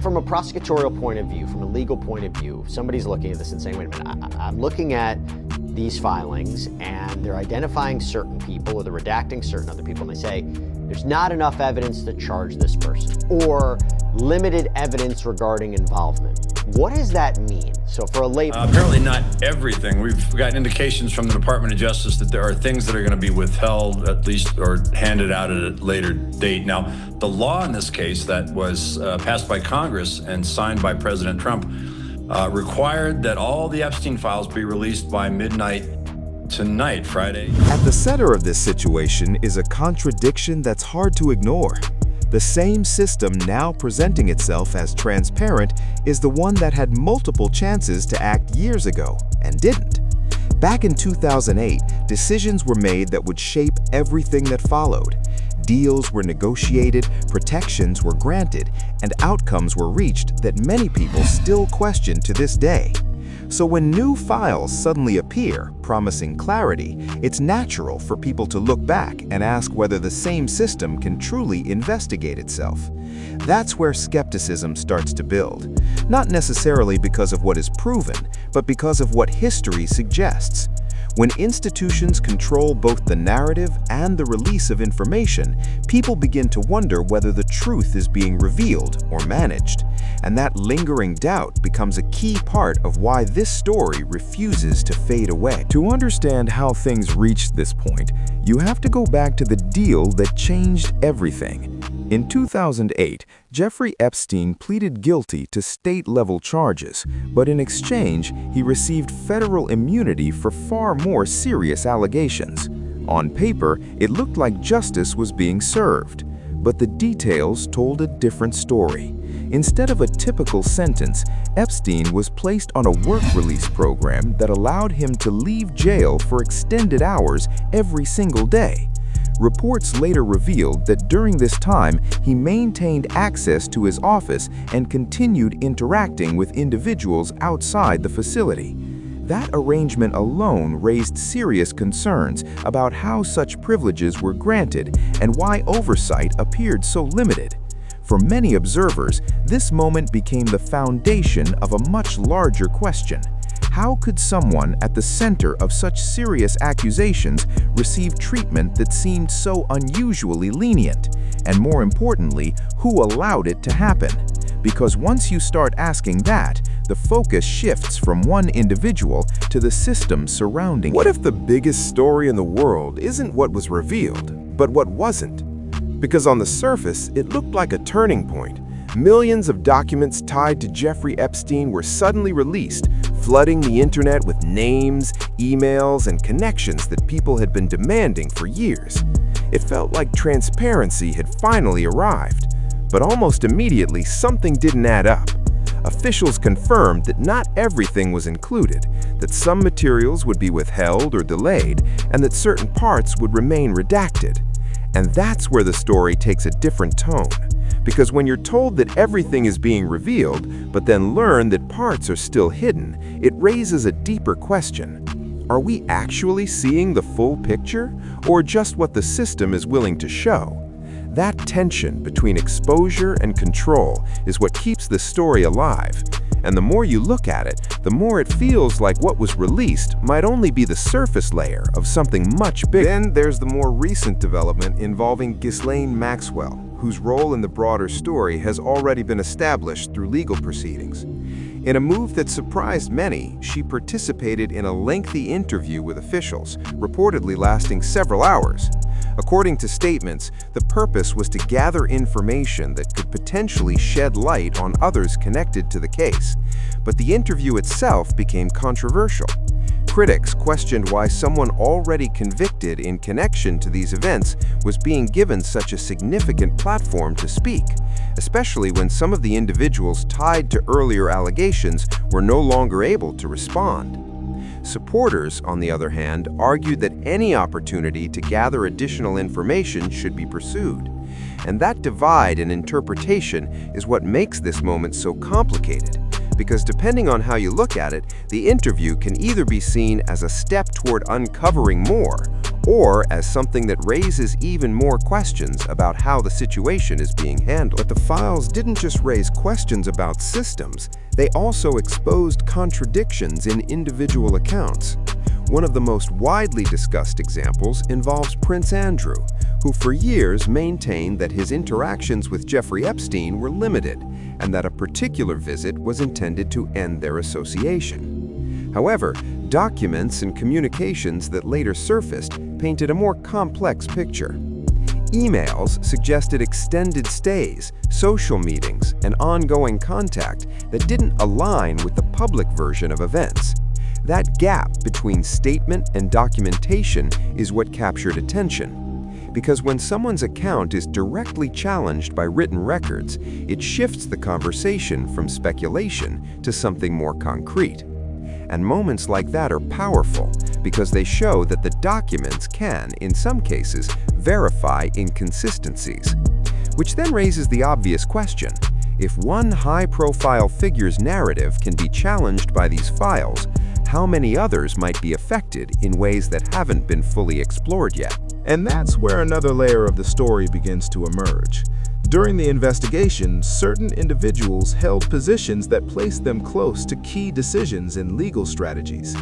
From a prosecutorial point of view, from a legal point of view, somebody's looking at this and saying, wait a minute, I'm looking at these filings and they're identifying certain people or they're redacting certain other people, and they say, there's not enough evidence to charge this person, or limited evidence regarding involvement. What does that mean? So for a lay... apparently not everything. We've got indications from the Department of Justice that there are things that are going to be withheld at least or handed out at a later date. Now, the law in this case that was passed by Congress and signed by President Trump required that all the Epstein files be released by midnight tonight, Friday. At the center of this situation is a contradiction that's hard to ignore. The same system now presenting itself as transparent is the one that had multiple chances to act years ago and didn't. Back in 2008, decisions were made that would shape everything that followed. Deals were negotiated, protections were granted, and outcomes were reached that many people still question to this day. So when new files suddenly appear, promising clarity, it's natural for people to look back and ask whether the same system can truly investigate itself. That's where skepticism starts to build, not necessarily because of what is proven, but because of what history suggests. When institutions control both the narrative and the release of information, people begin to wonder whether the truth is being revealed or managed. And that lingering doubt becomes a key part of why this story refuses to fade away. To understand how things reached this point, you have to go back to the deal that changed everything. In 2008, Jeffrey Epstein pleaded guilty to state-level charges, but in exchange, he received federal immunity for far more serious allegations. On paper, it looked like justice was being served, but the details told a different story. Instead of a typical sentence, Epstein was placed on a work release program that allowed him to leave jail for extended hours every single day. Reports later revealed that during this time, he maintained access to his office and continued interacting with individuals outside the facility. That arrangement alone raised serious concerns about how such privileges were granted and why oversight appeared so limited. For many observers, this moment became the foundation of a much larger question. How could someone at the center of such serious accusations receive treatment that seemed so unusually lenient? And more importantly, who allowed it to happen? Because once you start asking that, the focus shifts from one individual to the system surrounding it. What if the biggest story in the world isn't what was revealed, but what wasn't? Because on the surface, it looked like a turning point. Millions of documents tied to Jeffrey Epstein were suddenly released, flooding the internet with names, emails, and connections that people had been demanding for years. It felt like transparency had finally arrived. But almost immediately, something didn't add up. Officials confirmed that not everything was included, that some materials would be withheld or delayed, and that certain parts would remain redacted. And that's where the story takes a different tone. Because when you're told that everything is being revealed, but then learn that parts are still hidden, it raises a deeper question. Are we actually seeing the full picture, or just what the system is willing to show? That tension between exposure and control is what keeps the story alive. And the more you look at it, the more it feels like what was released might only be the surface layer of something much bigger. Then there's the more recent development involving Ghislaine Maxwell, whose role in the broader story has already been established through legal proceedings. In a move that surprised many, she participated in a lengthy interview with officials, reportedly lasting several hours. According to statements, the purpose was to gather information that could potentially shed light on others connected to the case. But the interview itself became controversial. Critics questioned why someone already convicted in connection to these events was being given such a significant platform to speak, especially when some of the individuals tied to earlier allegations were no longer able to respond. Supporters, on the other hand, argued that any opportunity to gather additional information should be pursued. And that divide in interpretation is what makes this moment so complicated. Because depending on how you look at it, the interview can either be seen as a step toward uncovering more, or as something that raises even more questions about how the situation is being handled. But the files didn't just raise questions about systems, they also exposed contradictions in individual accounts. One of the most widely discussed examples involves Prince Andrew, who for years maintained that his interactions with Jeffrey Epstein were limited and that a particular visit was intended to end their association. However, documents and communications that later surfaced painted a more complex picture. Emails suggested extended stays, social meetings, and ongoing contact that didn't align with the public version of events. That gap between statement and documentation is what captured attention. Because when someone's account is directly challenged by written records, it shifts the conversation from speculation to something more concrete. And moments like that are powerful because they show that the documents can, in some cases, verify inconsistencies. Which then raises the obvious question: if one high-profile figure's narrative can be challenged by these files, how many others might be affected in ways that haven't been fully explored yet? And that's where another layer of the story begins to emerge. During the investigation, certain individuals held positions that placed them close to key decisions and legal strategies.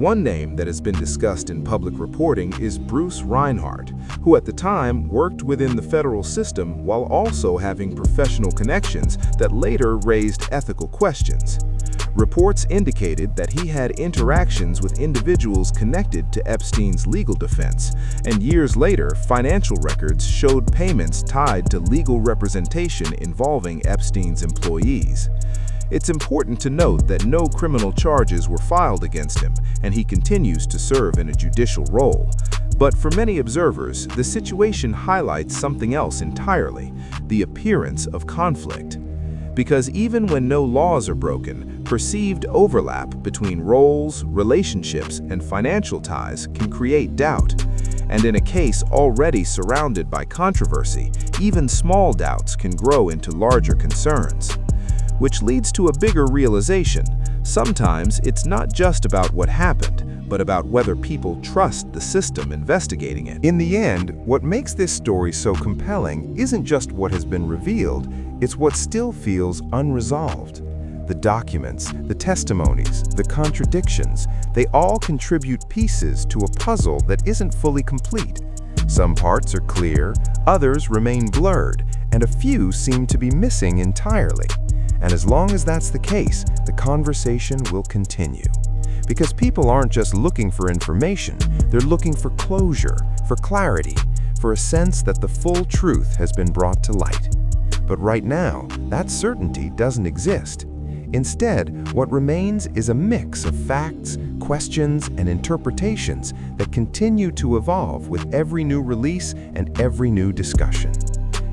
One name that has been discussed in public reporting is Bruce Reinhardt, who at the time worked within the federal system while also having professional connections that later raised ethical questions. Reports indicated that he had interactions with individuals connected to Epstein's legal defense, and years later, financial records showed payments tied to legal representation involving Epstein's employees. It's important to note that no criminal charges were filed against him, and he continues to serve in a judicial role. But for many observers, the situation highlights something else entirely: the appearance of conflict. Because even when no laws are broken, perceived overlap between roles, relationships, and financial ties can create doubt. And in a case already surrounded by controversy, even small doubts can grow into larger concerns. Which leads to a bigger realization: sometimes it's not just about what happened, but about whether people trust the system investigating it. In the end, what makes this story so compelling isn't just what has been revealed, it's what still feels unresolved. The documents, the testimonies, the contradictions, they all contribute pieces to a puzzle that isn't fully complete. Some parts are clear, others remain blurred, and a few seem to be missing entirely. And as long as that's the case, the conversation will continue. Because people aren't just looking for information, they're looking for closure, for clarity, for a sense that the full truth has been brought to light. But right now, that certainty doesn't exist. Instead, what remains is a mix of facts, questions, and interpretations that continue to evolve with every new release and every new discussion.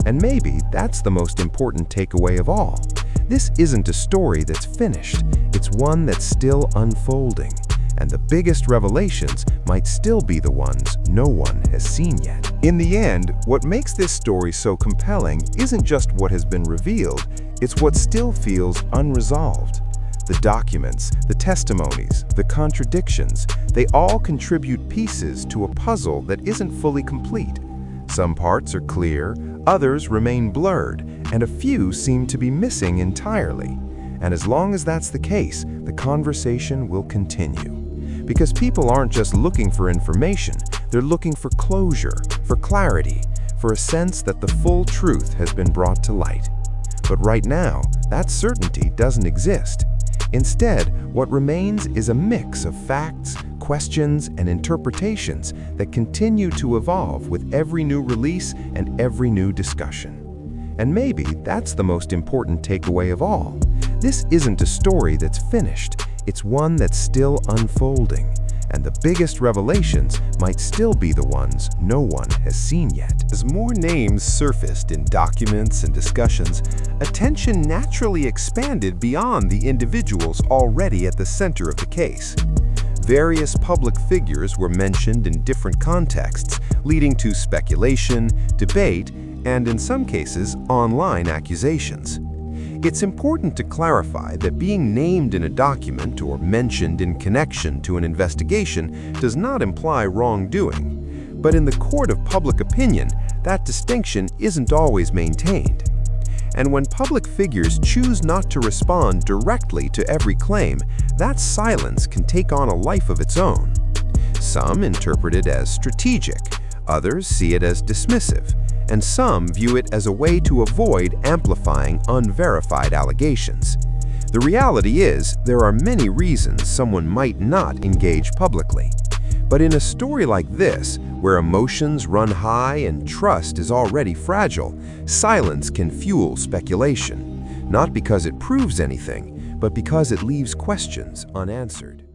And maybe that's the most important takeaway of all. This isn't a story that's finished, it's one that's still unfolding, and the biggest revelations might still be the ones no one has seen yet. In the end, what makes this story so compelling isn't just what has been revealed, it's what still feels unresolved. The documents, the testimonies, the contradictions, they all contribute pieces to a puzzle that isn't fully complete. Some parts are clear, others remain blurred, and a few seem to be missing entirely. And as long as that's the case, the conversation will continue. Because people aren't just looking for information, they're looking for closure, for clarity, for a sense that the full truth has been brought to light. But right now, that certainty doesn't exist. Instead, what remains is a mix of facts, questions, and interpretations that continue to evolve with every new release and every new discussion. And maybe that's the most important takeaway of all. This isn't a story that's finished, it's one that's still unfolding, and the biggest revelations might still be the ones no one has seen yet. As more names surfaced in documents and discussions, attention naturally expanded beyond the individuals already at the center of the case. Various public figures were mentioned in different contexts, leading to speculation, debate, and in some cases, online accusations. It's important to clarify that being named in a document or mentioned in connection to an investigation does not imply wrongdoing. But in the court of public opinion, that distinction isn't always maintained. And when public figures choose not to respond directly to every claim, that silence can take on a life of its own. Some interpret it as strategic, others see it as dismissive, and some view it as a way to avoid amplifying unverified allegations. The reality is, there are many reasons someone might not engage publicly. But in a story like this, where emotions run high and trust is already fragile, silence can fuel speculation, not because it proves anything, but because it leaves questions unanswered.